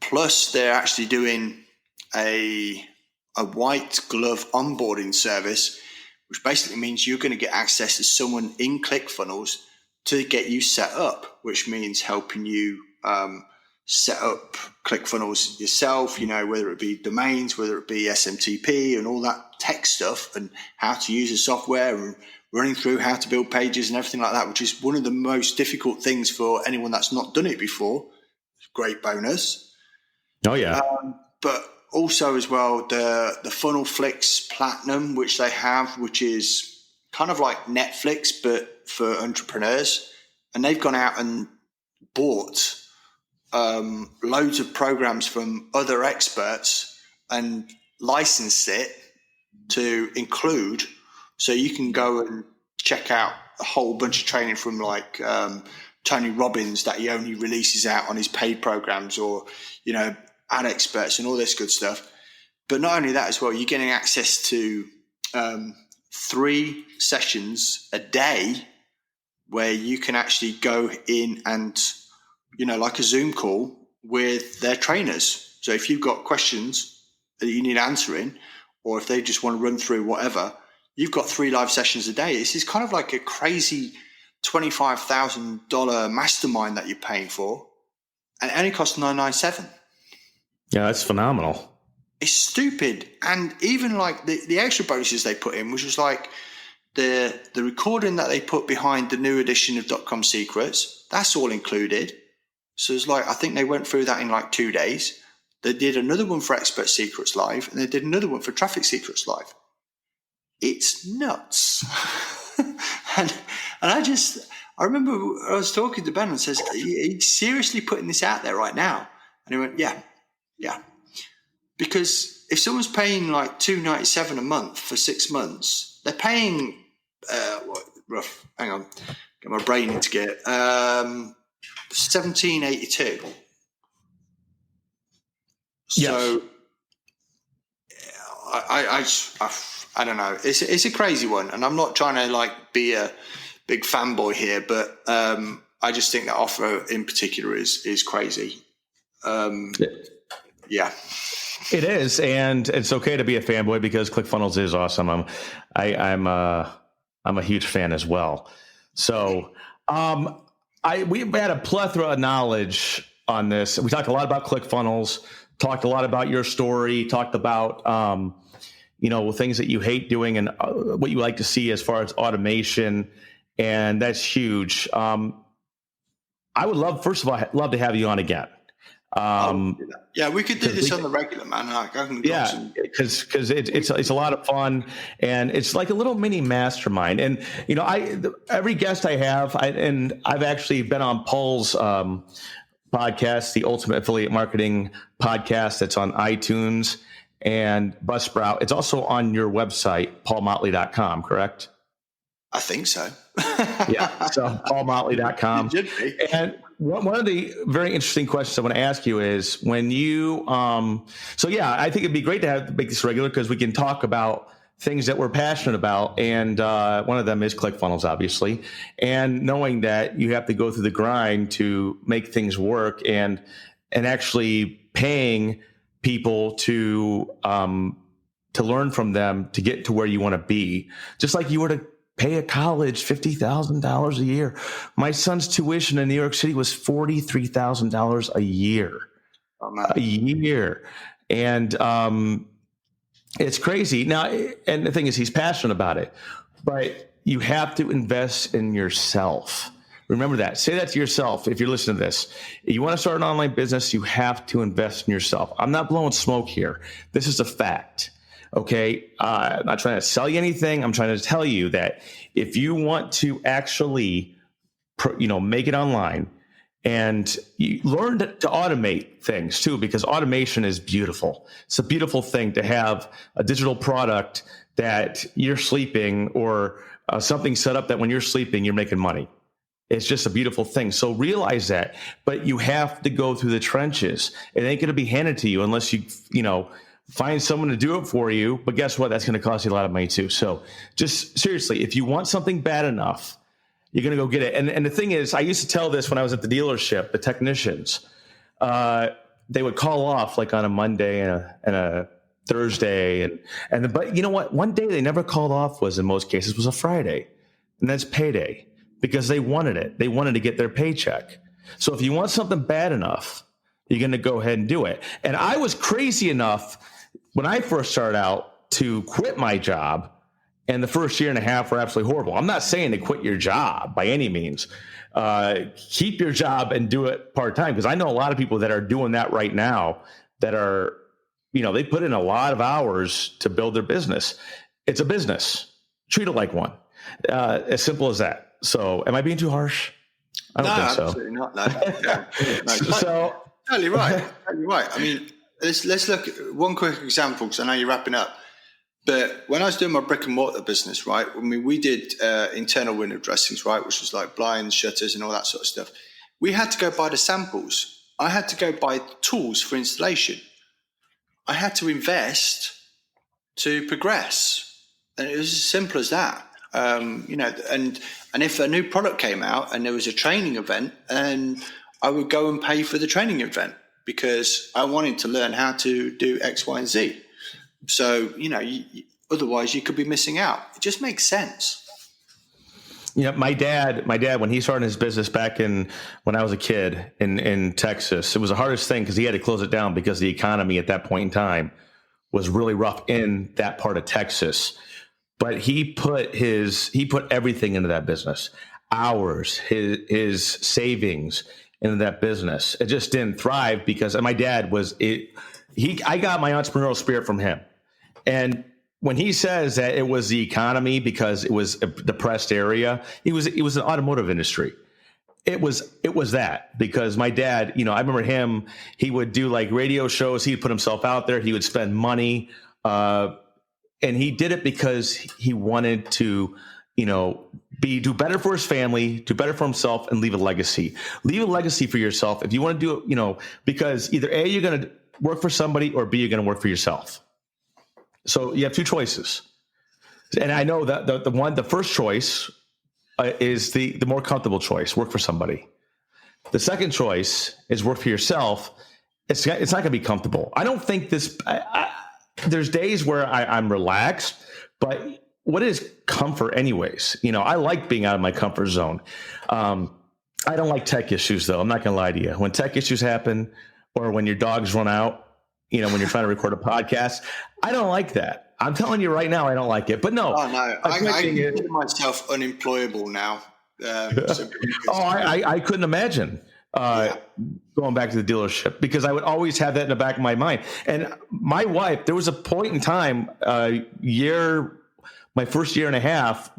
Plus, they're actually doing a white glove onboarding service, which basically means you're going to get access to someone in ClickFunnels to get you set up, which means helping you set up ClickFunnels yourself, you know, whether it be domains, whether it be SMTP and all that tech stuff and how to use the software and running through how to build pages and everything like that, which is one of the most difficult things for anyone that's not done it before. Great bonus. Oh, yeah. But also as well, the Funnel Flicks Platinum, which they have, which is kind of like Netflix, but for entrepreneurs. And they've gone out and bought loads of programs from other experts and licensed it to include. So you can go and check out a whole bunch of training from like Tony Robbins that he only releases out on his paid programs, or, you know, ad experts and all this good stuff. But not only that as well, you're getting access to 3 sessions a day where you can actually go in and, you know, like a Zoom call with their trainers. So if you've got questions that you need answering, or if they just want to run through whatever, you've got 3 live sessions a day. This is kind of like a crazy $25,000 mastermind that you're paying for, and it only costs $997. Yeah, that's phenomenal. It's stupid. And even like the extra bonuses they put in, which was like the recording that they put behind the new edition of .com Secrets, that's all included. So it's like, I think they went through that in like 2 days. They did another one for Expert Secrets Live, and they did another one for Traffic Secrets Live. It's nuts. and I remember I was talking to Ben and says, are you seriously putting this out there right now? And he went, yeah. Because if someone's paying like $297 a month for 6 months, they're paying hang on, get my brain into gear. $17.82. So I don't know. It's a crazy one, and I'm not trying to like be a big fanboy here, but I just think that offer in particular is crazy. Yeah. It is, and it's okay to be a fanboy because ClickFunnels is awesome. I'm a huge fan as well. So we've had a plethora of knowledge on this. We talked a lot about ClickFunnels, talked a lot about your story, talked about things that you hate doing and what you like to see as far as automation, and that's huge. I would love to have you on again. Yeah, we could do this on the regular, man. Because it's a lot of fun, and it's like a little mini mastermind. And every guest I have, I've actually been on Paul's podcast, the Ultimate Affiliate Marketing Podcast. That's on iTunes and Buzzsprout. It's also on your website, paulmottley.com, correct? I think so. Yeah, so paulmottley.com. And one of the very interesting questions I want to ask you is when you, I think it'd be great to make this regular because we can talk about things that we're passionate about. And one of them is ClickFunnels, obviously. And knowing that you have to go through the grind to make things work and actually paying people to learn from them to get to where you want to be, just like you were to pay a college $50,000 a year. My son's tuition in New York City was $43,000 a year. Oh, man. A year. And it's crazy. Now, and the thing is, he's passionate about it, but you have to invest in yourself. Remember that. Say that to yourself if you're listening to this. If you want to start an online business, you have to invest in yourself. I'm not blowing smoke here. This is a fact. Okay. I'm not trying to sell you anything. I'm trying to tell you that if you want to actually, make it online and you learn to automate things too, because automation is beautiful. It's a beautiful thing to have a digital product that you're sleeping or something set up that when you're sleeping, you're making money. It's just a beautiful thing. So realize that, but you have to go through the trenches. It ain't going to be handed to you unless you find someone to do it for you. But guess what? That's going to cost you a lot of money too. So just seriously, if you want something bad enough, you're going to go get it. And the thing is, I used to tell this when I was at the dealership, the technicians, they would call off like on a Monday and a Thursday. But you know what? One day they never called off was in most cases was a Friday, and that's payday because they wanted it. They wanted to get their paycheck. So if you want something bad enough, you're going to go ahead and do it. And I was crazy enough when I first started out to quit my job, and the first year and a half were absolutely horrible. I'm not saying to quit your job by any means. Keep your job and do it part-time, because I know a lot of people that are doing that right now that are, they put in a lot of hours to build their business. It's a business. Treat it like one. As simple as that. So am I being too harsh? I don't think so. Absolutely not. No. So totally right. Totally right. I mean, let's look at one quick example, because I know you're wrapping up. But when I was doing my brick and mortar business, right? I mean, we did internal window dressings, right? Which was like blinds, shutters, and all that sort of stuff. We had to go buy the samples. I had to go buy tools for installation. I had to invest to progress, and it was as simple as that. And if a new product came out and there was a training event, and I would go and pay for the training event because I wanted to learn how to do X, Y, and Z. So, otherwise you could be missing out. It just makes sense. Yeah, my dad, when he started his business back when I was a kid in Texas, it was the hardest thing because he had to close it down because the economy at that point in time was really rough in that part of Texas. But he put everything into that business, hours, his savings into that business. It just didn't thrive because my dad I got my entrepreneurial spirit from him. And when he says that it was the economy because it was a depressed area, it was an automotive industry. it was that, because my dad, I remember him, he would do like radio shows. He'd put himself out there. He would spend money. And he did it because he wanted to, do better for his family, do better for himself, and leave a legacy. Leave a legacy for yourself. If you want to do it, because either A, you're going to work for somebody, or B, you're going to work for yourself. So you have two choices. And I know that the first choice is the more comfortable choice, work for somebody. The second choice is work for yourself. It's not going to be comfortable. I don't think there's days where I'm relaxed, but what is comfort anyways? I like being out of my comfort zone. I don't like tech issues, though. I'm not going to lie to you. When tech issues happen, or when your dogs run out, when you're trying to record a podcast, I don't like that. I'm telling you right now, I don't like it. But no. Oh, no. I consider myself unemployable now. I couldn't imagine going back to the dealership, because I would always have that in the back of my mind. And my wife, there was a point in time, my first year and a half,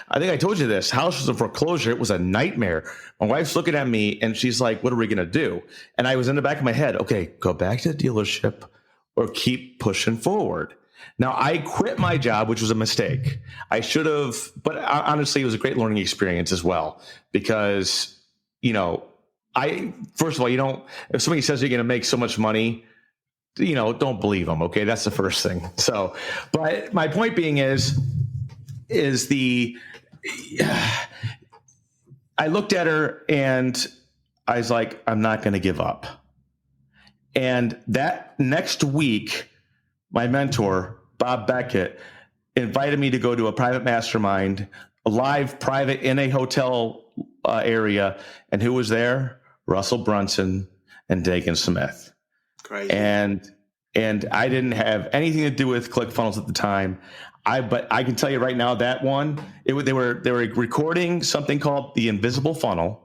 I think I told you this, house was in foreclosure. It was a nightmare. My wife's looking at me and she's like, what are we going to do? And I was in the back of my head, okay, go back to the dealership or keep pushing forward. Now, I quit my job, which was a mistake. I should have, but honestly, it was a great learning experience as well, because, first of all, if somebody says you're going to make so much money, don't believe them. Okay. That's the first thing. So, but my point being is I looked at her and I was like, I'm not going to give up. And that next week, my mentor, Bob Beckett, invited me to go to a private mastermind, a live private in a hotel area. And who was there? Russell Brunson and Dagan Smith. Crazy. And I didn't have anything to do with Clickfunnels at the time. But I can tell you right now, that one, they were recording something called The Invisible Funnel.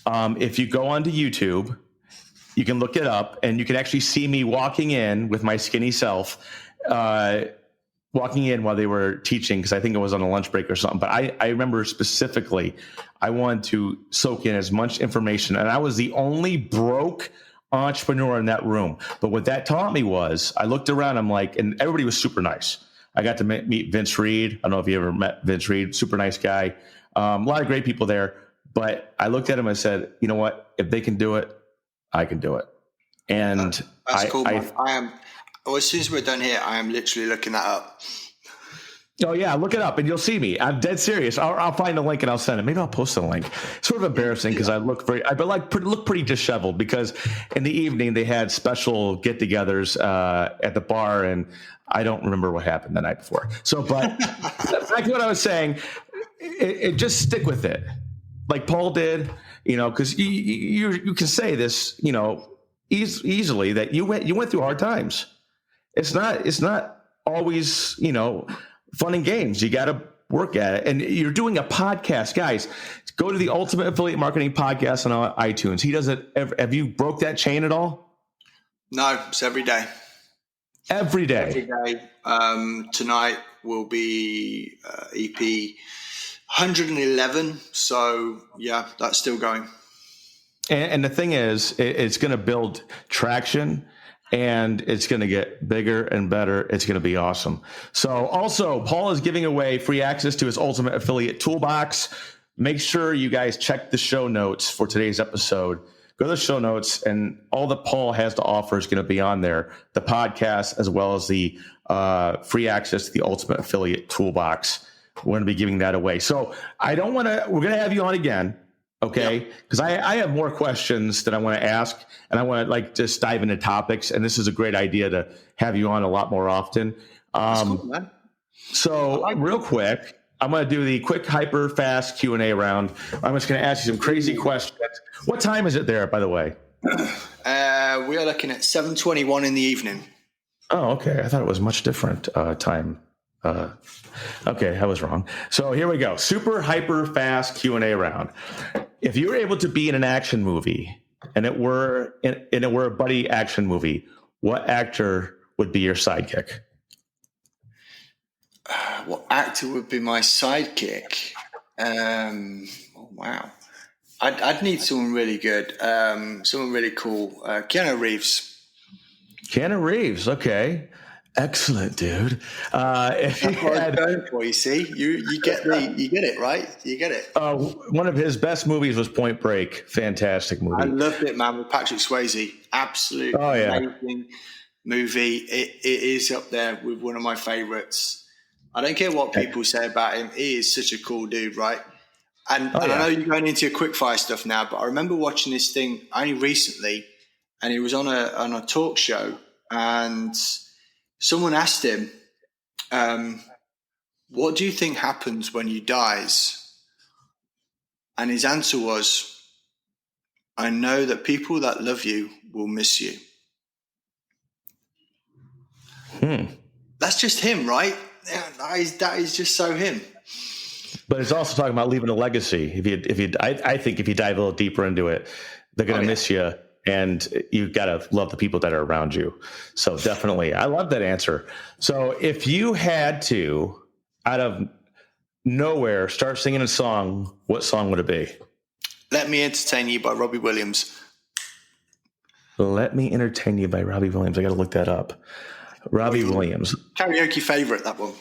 If you go onto YouTube, you can look it up, and you can actually see me walking in with my skinny self, walking in while they were teaching, because I think it was on a lunch break or something. But I remember specifically, I wanted to soak in as much information, and I was the only broke entrepreneur in that room. But what that taught me was, I looked around, I'm like, and everybody was super nice. I got to meet Vince Reed. I don't know if you ever met Vince Reed, super nice guy. A lot of great people there. But I looked at him and said, you know what? If they can do it, I can do it. And that's cool. I am. Well, as soon as we're done here, I am literally looking that up. Oh yeah, look it up and you'll see me. I'm dead serious. I'll find the link and I'll send it. Maybe I'll post the link. It's sort of embarrassing because I look pretty disheveled, because in the evening they had special get-togethers at the bar, and I don't remember what happened the night before. So, but back to what I was saying, it just stick with it, like Paul did. Because you can say this, easily, that you went through hard times. It's not always, fun and games. You got to work at it. And you're doing a podcast, guys. Go to the Ultimate Affiliate Marketing Podcast on iTunes. He does it. Have you broke that chain at all? No, it's every day. Every day. Every day. Tonight will be EP 111. So yeah, that's still going. And the thing is, it's going to build traction, and it's going to get bigger and better. It's going to be awesome. So also, Paul is giving away free access to his Ultimate Affiliate Toolbox. Make sure you guys check the show notes for today's episode. Go to the show notes, and all that Paul has to offer is going to be on there, the podcast, as well as the free access to the Ultimate Affiliate Toolbox. We're going to be giving that away. So we're going to have you on again. Okay. Because I have more questions that I want to ask, and I want to just dive into topics. And this is a great idea to have you on a lot more often. Cool, man. So real quick, I'm going to do the quick, hyper fast Q&A round. I'm just going to ask you some crazy questions. What time is it there, by the way? We are looking at 7:21 in the evening. Oh, okay. I thought it was much different time. Okay, I was wrong. So here we go. Super hyper fast Q&A round. If you were able to be in an action movie, and it were a buddy action movie, what actor would be your sidekick? What actor would be my sidekick? Oh wow. I'd need someone really good, someone really cool. Keanu Reeves. Keanu Reeves. Okay. Excellent, dude. If you That's what I had, was going for. You see, you get it right. You get it. one of his best movies was Point Break. Fantastic I movie. loved it, man. With Patrick Swayze, absolute amazing movie. It is up there with one of my favorites. I don't care what people say about him. He is such a cool dude, right? And I know you're going into your quickfire stuff now, but I remember watching this thing only recently, and he was on a talk show, and someone asked him, what do you think happens when you dies? And his answer was, I know that people that love you will miss you. That's just him, right? Yeah, that is just so him. But it's also talking about leaving a legacy. I think if you dive a little deeper into it, they're going to miss you, and you got to love the people that are around you. So definitely, I love that answer. So if you had to, out of nowhere, start singing a song, what song would it be? Let Me Entertain You by Robbie Williams. Let Me Entertain You by Robbie Williams. I got to look that up. Robbie Williams. Karaoke favorite, that one.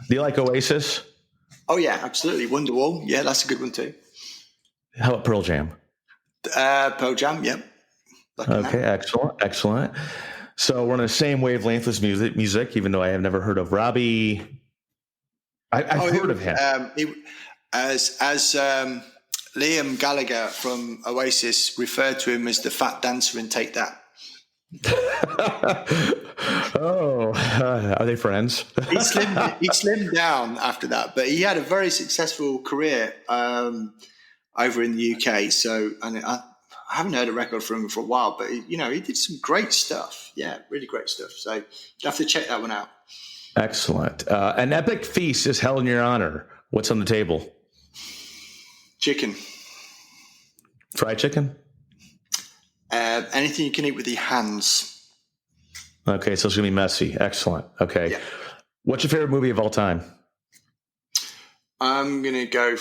Do you like Oasis? Oh, yeah, absolutely. Wonderwall. Yeah, that's a good one too. How about Pearl Jam? Pearl Jam, yep. Okay, excellent. So we're on the same wavelength as music, even though I have never heard of Robbie. I've heard of him. As Liam Gallagher from Oasis referred to him as the fat dancer in Take That. Are they friends? He slimmed down after that, but he had a very successful career over in the UK. So, and I haven't heard a record from him for a while, but he did some great stuff. Yeah, really great stuff. So you have to check that one out. Excellent. An epic feast is held in your honor. What's on the table? Chicken. Fried chicken? Anything you can eat with your hands. Okay, so it's going to be messy. Excellent. Okay. Yeah. What's your favorite movie of all time? I'm going to go...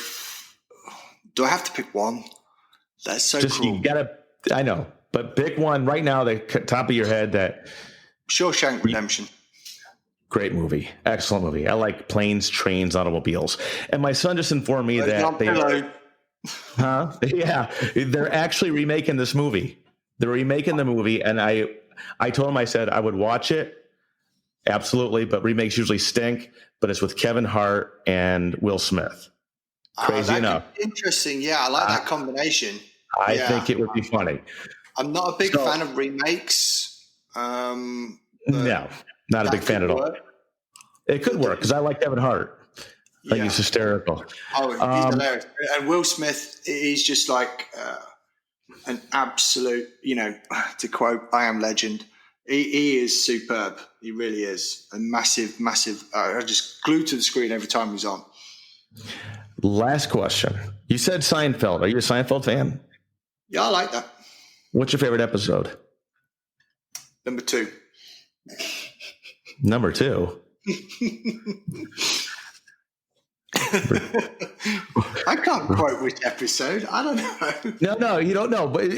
Do I have to pick one? That's so cool. You got to... I know, but pick one right now, the top of your head that... Shawshank Redemption. Great movie. Excellent movie. I like planes, trains, automobiles. And my son just informed me that they... Huh? Yeah. They're actually remaking this movie. They're remaking the movie, and I told him, I said I would watch it, absolutely, but remakes usually stink. But it's with Kevin Hart and Will Smith. Crazy enough. Interesting. Yeah, I like that combination. I think it would be funny. I'm not a big fan of remakes. No, not a big fan at all. It could work because I like Kevin Hart. I think he's hysterical. Oh, he's hilarious. And Will Smith, he's just like an absolute, to quote I Am Legend, he is superb. He really is. A massive. I just glued to the screen every time he's on. Last question. You said Seinfeld. Are you a Seinfeld fan? Yeah, I like that. What's your favorite episode? Number 2. Number 2? I can't quote which episode. I don't know. No, you don't know. But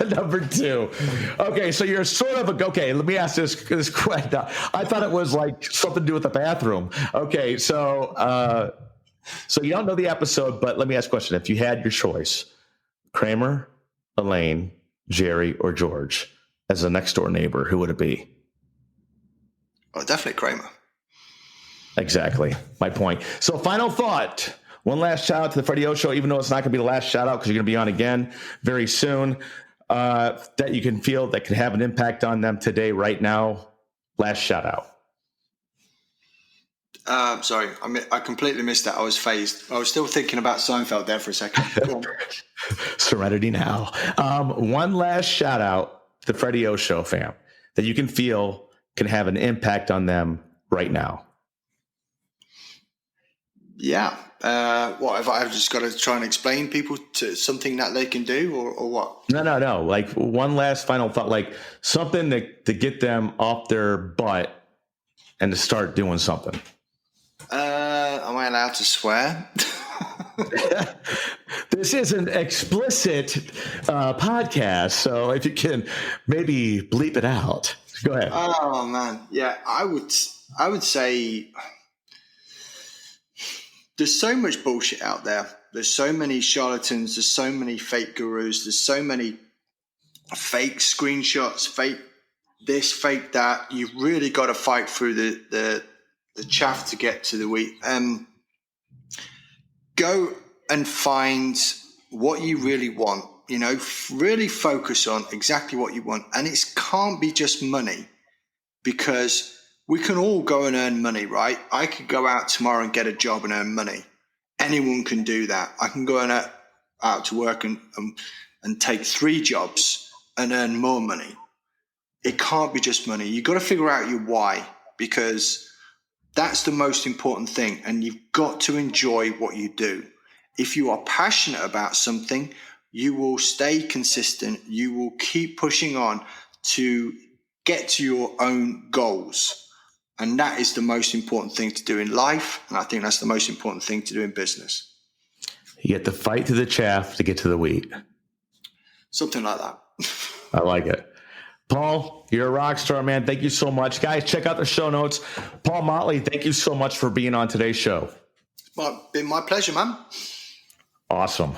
number 2. Okay, so you're sort of okay. Let me ask this question. I thought it was like something to do with the bathroom. Okay, so you don't know the episode, but let me ask a question. If you had your choice, Kramer, Elaine, Jerry, or George as a next door neighbor, who would it be? Oh, definitely Kramer. Exactly. My point. So final thought. One last shout out to the Freddie O Show, even though it's not going to be the last shout out because you're going to be on again very soon, that you can feel that can have an impact on them today, right now. Last shout out. Sorry, I completely missed that. I was phased. I was still thinking about Seinfeld there for a second. Serenity now. One last shout out to the Freddie O Show fam that you can feel can have an impact on them right now. Yeah. What, if I've just got to try and explain people to something that they can do or what? No. Like one last final thought, like something to get them off their butt and to start doing something. Am I allowed to swear? This is an explicit podcast, so if you can maybe bleep it out. Go ahead. Oh man, yeah, I would say there's so much bullshit out there. There's so many charlatans. There's so many fake gurus. There's so many fake screenshots, fake this, fake that. You've really got to fight through the chaff to get to the wheat. Go and find what you really want. Really focus on exactly what you want. And it can't be just money, because we can all go and earn money, right? I could go out tomorrow and get a job and earn money. Anyone can do that. I can go out to work and take 3 jobs and earn more money. It can't be just money. You've got to figure out your why, because that's the most important thing. And you've got to enjoy what you do. If you are passionate about something, you will stay consistent. You will keep pushing on to get to your own goals. And that is the most important thing to do in life. And I think that's the most important thing to do in business. You have to fight through the chaff to get to the wheat. Something like that. I like it. Paul, you're a rock star, man. Thank you so much. Guys, check out the show notes. Paul Mottley, thank you so much for being on today's show. Well, it's been my pleasure, man. Awesome.